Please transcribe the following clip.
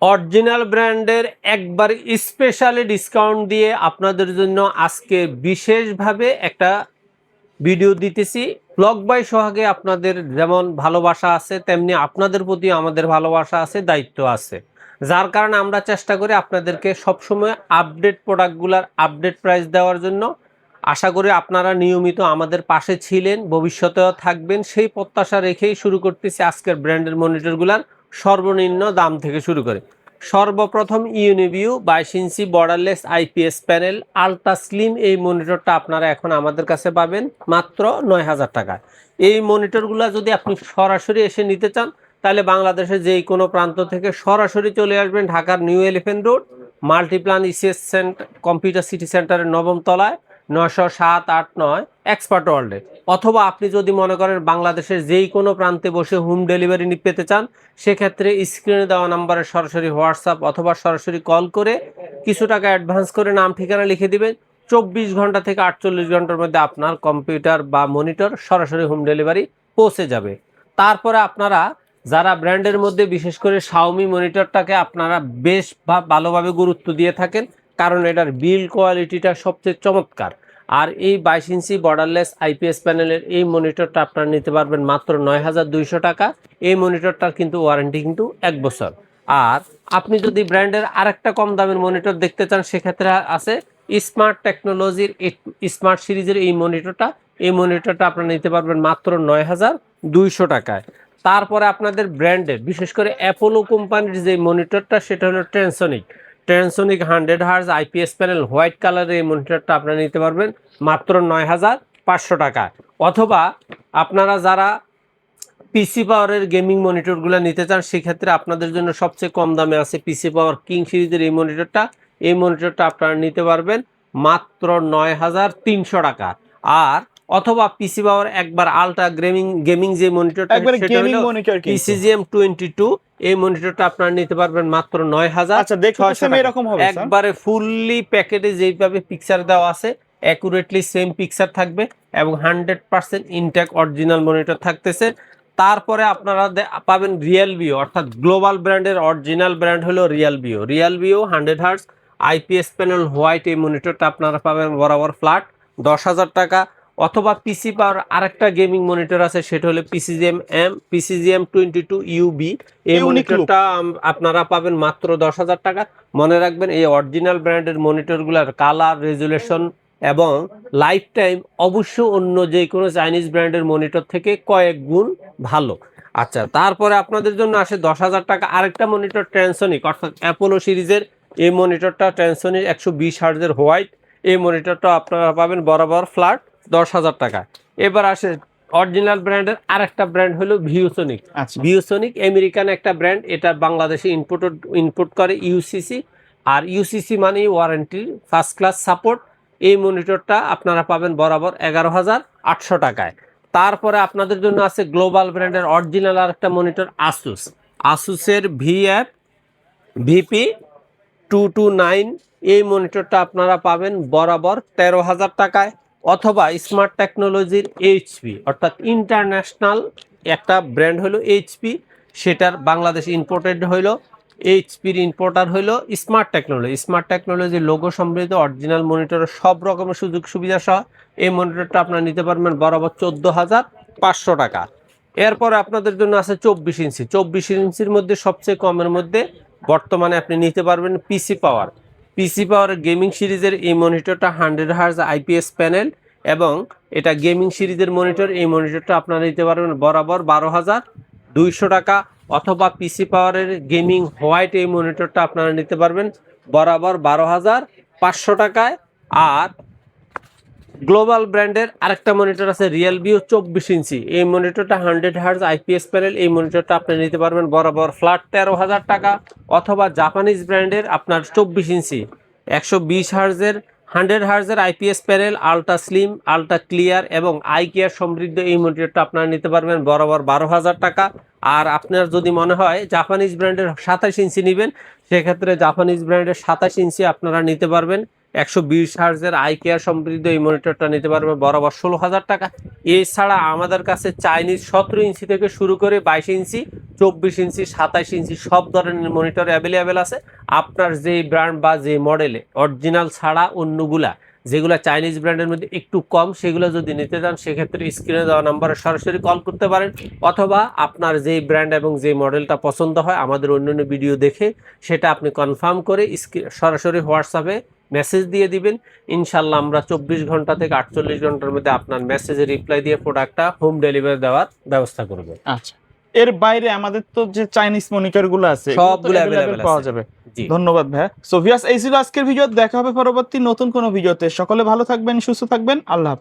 Original ব্র্যান্ডের একবার specially discount দিয়ে আপনাদের জন্য আজকে বিশেষভাবে একটা ভিডিও দিতেছি। ব্লগ বাই সোহাগে আপনাদের যেমন ভালোবাসা আছে, তেমনি আপনাদের প্রতি আমাদের ভালোবাসা আছে, দায়িত্ব আছে। যার কারণে আমরা চেষ্টা করি আপনাদেরকে সবসময় আপডেট প্রোডাক্টগুলোর আপডেট প্রাইস দেওয়ার জন্য। আশা করি আপনারা নিয়মিত আমাদের পাশে ছিলেন, ভবিষ্যতেও থাকবেন, সেই প্রত্যাশা রেখেই শুরু করতেছি আজকের ব্র্যান্ডের মনিটরগুলার সর্বনিম্ন দাম থেকে শুরু করে। সর্বপ্রথম ইউনিভিউ 22 ইঞ্চি borderless IPS panel ultra slim এই মনিটরটা আপনারা এখন আমাদের কাছে পাবেন মাত্র 9,000 টাকায়। এই মনিটরগুলো যদি আপনি সরাসরি এসে নিতে চান তাহলে বাংলাদেশের যেই কোনো প্রান্ত থেকে সরাসরি চলে আসবেন ঢাকার new elephant road Multiplan ECS computer city সেন্টারের 9ম তলায় 907-8-9 এক্সপার্ট ওয়ার্ল্ডে। অথবা আপনি যদি মনে করেন বাংলাদেশের যেই কোনো প্রান্তে বসে হোম ডেলিভারি পেতে চান, সেক্ষেত্রে স্ক্রিনে দেওয়া নাম্বারে সরাসরি হোয়াটসঅ্যাপ অথবা সরাসরি কল করে কিছু টাকা অ্যাডভান্স করে নাম ঠিকানা লিখে দিবেন। 24 ঘন্টা থেকে 48 ঘন্টার মধ্যে আপনার কম্পিউটার বা মনিটর সরাসরি হোম ডেলিভারি পৌঁছে যাবে। তারপরে আপনারা যারা ব্র্যান্ডের মধ্যে বিশেষ করে শাওমি মনিটরটাকে আপনারা বেশ ভালোভাবে গুরুত্ব দিয়ে থাকেন, কারণ এটার বিল্ড কোয়ালিটিটা সবচেয়ে চমৎকার। আর এই 22 ইঞ্চি বর্ডারলেস আইপিএস প্যানেলের এই মনিটরটা আপনারা নিতে পারবেন মাত্র 9,200 টাকা। এই মনিটরটার কিন্তু ওয়ারেন্টি কিন্তু 1 বছর। আর আপনি যদি ব্র্যান্ডের আরেকটা কম দামের মনিটর দেখতে চান, সেক্ষেত্রে আছে স্মার্ট টেকনোলজির স্মার্ট সিরিজের এই মনিটরটা। এই মনিটরটা আপনারা নিতে পারবেন মাত্র 9,200 টাকায়। তারপরে আপনাদের ব্র্যান্ডের বিশেষ করে অ্যাপোলো কোম্পানির যে মনিটরটা, সেটা হলো ট্রান্সোনিক 100 হার্জ আইপিএস প্যানেল হোয়াইট কালারের এই মনিটরটা আপনারা নিতে পারবেন মাত্র 9,500 টাকায়। অথবা আপনারা যারা পিসি পাওয়ারের গেমিং মনিটরগুলো নিতে চান, সেক্ষেত্রে আপনাদের জন্য সবচেয়ে কম দামে আছে পিসি পাওয়ার কিং সিরিজের এই মনিটরটা। এই মনিটরটা আপনারা নিতে পারবেন মাত্র 9,300 টাকা। আর অথবা পিসি পাওয়ার একবার আলট্রা গেমিং যে মনিটরটা, সেটা হলো পিসিজিএম 22। এই মনিটরটা আপনারা নিতে পারবেন মাত্র 9,000। আচ্ছা, দেখতে সেম এরকম হবে স্যার। একবারে ফুললি প্যাকেটে যেইভাবে পিকচার দেওয়া আছে অ্যাকুরেটলি সেম পিকচার থাকবে এবং 100% ইনটেক অরিজিনাল মনিটর থাকতেছে। তারপরে আপনারা পাবেন রিয়েলভিও, অর্থাৎ গ্লোবাল ব্র্যান্ডের অরিজিনাল ব্র্যান্ড হলো রিয়েলভিও। 100 হার্জ আইপিএস প্যানেল হোয়াইট এই মনিটরটা আপনারা পাবেন বরাবর ফ্ল্যাট 10,000 টাকা। অথবা পিসি পাওয়ার আরেকটা গেমিং মনিটর আছে, সেটা হলো পিসিজিএম 22 ইউবি। এই মনিটরটা আপনারা পাবেন মাত্র 10,000 টাকা। মনে রাখবেন এই অরিজিনাল ব্র্যান্ডের মনিটরগুলোর কালার রেজুলেশন এবং লাইফ টাইম অবশ্য অন্য যে কোনো চাইনিজ ব্র্যান্ডের মনিটর থেকে কয়েক গুণ ভালো। আচ্ছা, তারপরে আপনাদের জন্য আসে 10,000 টাকা আরেকটা মনিটর ট্রান্সোনিক, অর্থাৎ অ্যাপোলো সিরিজের এই মনিটরটা ট্রান্সোনিক 120 হার্জের হোয়াইট। এই মনিটরটা আপনারা পাবেন বরাবর ফ্ল্যাট 10,000 টাকা। এবার আসে অরিজিনাল ব্র্যান্ডের আরেকটা ব্র্যান্ড হলো ভিউসোনিক। ভিউসোনিক আমেরিকান একটা ব্র্যান্ড, এটা বাংলাদেশে ইম্পোর্ট করে ইউসিসি। আর ইউসিসি মানে ওয়ারেন্টি ফার্স্ট ক্লাস সাপোর্ট। এই মনিটরটা আপনারা পাবেন বরাবর 11,800 টাকায়। তারপরে আপনাদের জন্য আছে গ্লোবাল ব্র্যান্ডের অরিজিনাল আর একটা মনিটর আসুসের ভিপি 229। এই মনিটরটা আপনারা পাবেন বরাবর 13,000 টাকায়। অথবা স্মার্ট টেকনোলজির এইচপি, অর্থাৎ ইন্টারন্যাশনাল একটা ব্র্যান্ড হলো এইচপি, সেটার বাংলাদেশ ইম্পোর্টেড হইলো এইচপির ইম্পোর্টার হইলো স্মার্ট টেকনোলজির লোগো সমৃদ্ধ অরিজিনাল মনিটরের সব রকমের সুযোগ সুবিধা সহ এই মনিটরটা আপনারা নিতে পারবেন বরাবর 14,500 টাকা। এরপরে আপনাদের জন্য আছে 24 ইঞ্চির মধ্যে সবচেয়ে কমের মধ্যে বর্তমানে আপনি নিতে পারবেন পিসি পাওয়ার গেমিং সিরিজের এই মনিটরটা 100 হার্জ আইপিএস প্যানেল এবং এটা গেমিং সিরিজের মনিটর। এই মনিটরটা আপনারা নিতে পারবেন বরাবর 12,200 টাকা। অথবা পিসি পাওয়ারের গেমিং হোয়াইট এই মনিটরটা আপনারা নিতে পারবেন বরাবর 12,500 টাকায়। আর গ্লোবাল ব্র্যান্ডের আরেকটা মনিটর আছে রিয়েলভিও 24 ইঞ্চি। এই মনিটরটা 100 হার্জ আইপিএস প্যানেল। এই মনিটরটা আপনি নিতে পারবেন বরাবর ফ্ল্যাট 13,000 টাকা। অথবা জাপানিজ ব্র্যান্ডের আপনার 24 ইঞ্চি 120 হার্জের 100 হার্জের IPS panel ultra slim ultra clear এবং আই কেয়ার সমৃদ্ধ এই মনিটরটা আপনারা নিতে পারবেন বরাবর 12,000 টাকা। আর আপনার যদি মনে হয় জাপানিজ ব্র্যান্ডের 27 ইঞ্চি নেবেন, সেক্ষেত্রে জাপানিজ ব্র্যান্ডের 27 ইঞ্চি আপনারা নিতে পারবেন 120 হার্জের আই কেয়ার সমৃদ্ধ এই মনিটরটা নিতে পারবে বরাবর 16,000 টাকা। এছাড়া আমাদের কাছে চাইনিজ 17 ইঞ্চি থেকে শুরু করে 22 ইঞ্চি, 24 ইঞ্চি, 27 ইঞ্চি সব ধরনের মনিটর অ্যাভেলেবেল আছে। আপনার যেই ব্র্যান্ড বা যে মডেলে অরিজিনাল ছাড়া অন্যগুলা যেগুলো চাইনিজ ব্র্যান্ডের মধ্যে একটু কম, সেগুলো যদি নিতে চান সেক্ষেত্রে স্ক্রিনে দেওয়া নাম্বারে সরাসরি কল করতে পারেন, অথবা আপনার যেই ব্র্যান্ড এবং যে মডেলটা পছন্দ হয় আমাদের অন্যান্য ভিডিও দেখে সেটা আপনি কনফার্ম করে সরাসরি হোয়াটসঅ্যাপে মেসেজ দিয়ে দিবেন। ইনশাল্লাহ আমরা 24 ঘন্টা থেকে 48 ঘন্টার মধ্যে আপনার মেসেজে রিপ্লাই দিয়ে প্রোডাক্টটা হোম ডেলিভারি দেওয়ার ব্যবস্থা করব। আচ্ছা, এর বাইরে আমাদের তো যে চাইনিজ মনিটর গুলো আছে সবগুলো available available পাওয়া আছে। যাবে। জি। ধন্যবাদ ভাইয়া। সো ভিউয়ার্স, এই ছিল আজকের ভিডিও। দেখা হবে পরবর্তী নতুন কোনো ভিডিওতে। সকলে ভালো থাকবেন, সুস্থ থাকবেন। আল্লাহ হাফেজ।